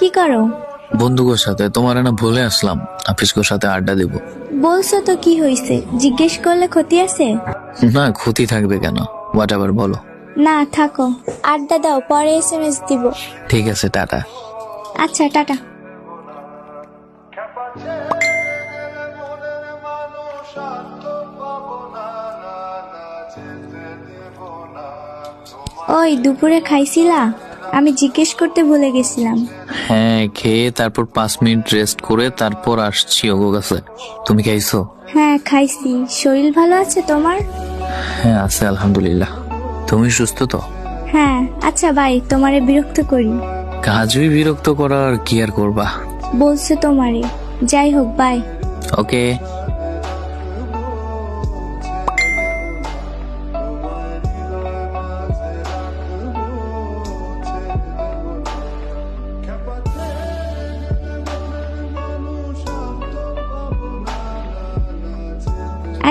কি করো? বন্ধুদের সাথে তোমার না ভুলে আসলাম, আফিসের সাথে আড্ডা দিব। বলছো তো কি হয়েছে? জিজ্ঞেস করলে ক্ষতি আছে? না, ক্ষতি থাকবে কেন? হোয়াট এভার, বলো। না থাকো, আড্ডা দাও, পরে SMS দিব। ঠিক আছে, টাটা। আচ্ছা টাটা। ওই দুপুরে খাইছিলা? আমি জিজ্ঞেস করতে ভুলে গেছিলাম। হ্যাঁ, খেয়ে তারপর 5 মিনিট রেস্ট করে তারপর আসছি ওগো কাছে। তুমি খাইছো? হ্যাঁ খাইছি। শরীর ভালো আছে তোমার? হ্যাঁ আছে, আলহামদুলিল্লাহ। তুমি সুস্থ তো? হ্যাঁ। আচ্ছা বাই, তোমারে বিরক্ত করি? কাজই বিরক্ত করার, কি আর করবা। বলছো তোমারে। যাই হোক, বাই। ওকে।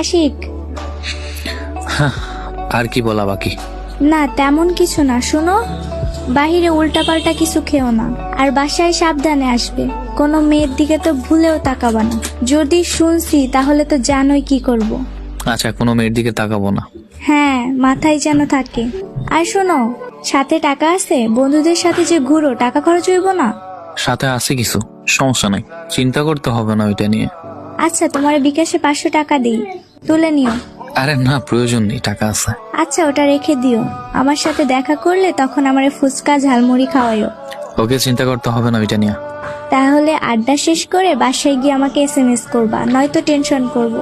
আশিক। আর কি বলা বাকি? না তেমন কিছু না, শোনো, বাহিরে উল্টাপাল্টা কিছু খেও না, আর বাসায় সাবধানে আসবে। কোনো মেয়ের দিকে তো ভুলেও তাকাবা না। যদি শুনছি তাহলে তো জানোই কি করব। আচ্ছা, কোনো মেয়ের দিকে তাকাবো না। হ্যাঁ, মাথায় যেন থাকে। আর শোনো, সাথে টাকা আছে? বন্ধুদের সাথে যে ঘুরো, টাকা খরচ হইব না? সাথে আছে কিছু, সমস্যা নাই, চিন্তা করতে হবে না ওইটা নিয়ে। আচ্ছা, তোমার বিকাশে 500 টাকা দিই, তুলে নিও। আরে না, প্রয়োজন নেই, টাকা আছে। আচ্ছা, ওটা রেখে দিও। আমার সাথে দেখা করলে তখন আমারে ফুচকা ঝালমুড়ি খাওয়াইও। ওকে, চিন্তা করতে হবে না ওইটা নিয়ে। তাহলে আড্ডা শেষ করে বাসায় গিয়ে আমাকে SMS করবা, নয়তো টেনশন করব।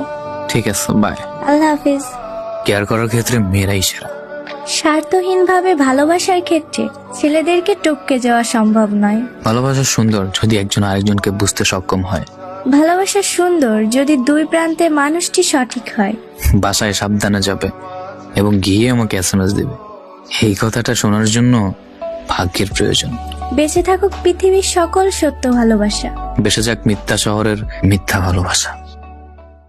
ঠিক আছে, বাই। Allah Hafiz. কেয়ার করার ক্ষেত্রে মেয়েরাই সেরা। স্বার্থহীনভাবে ভালোবাসার ক্ষেত্রে ছেলেদেরকে টপকে যাওয়া সম্ভব নয়। ভালোবাসা সুন্দর যদি একজন আরেকজনকে বুঝতে সক্ষম হয়। ভালোবাসা সুন্দর যদি দুই প্রান্তে মানুষটি সঠিক হয়। বাসায় সাবধানে যাবে এবং গিয়ে আমাকে SMS দেবে। এই কথাটা শোনার জন্য ভাগ্যের প্রয়োজন। বেঁচে থাকুক পৃথিবীর সকল সত্য ভালোবাসা। বেঁচে যাক মিথ্যা শহরের মিথ্যা ভালোবাসা।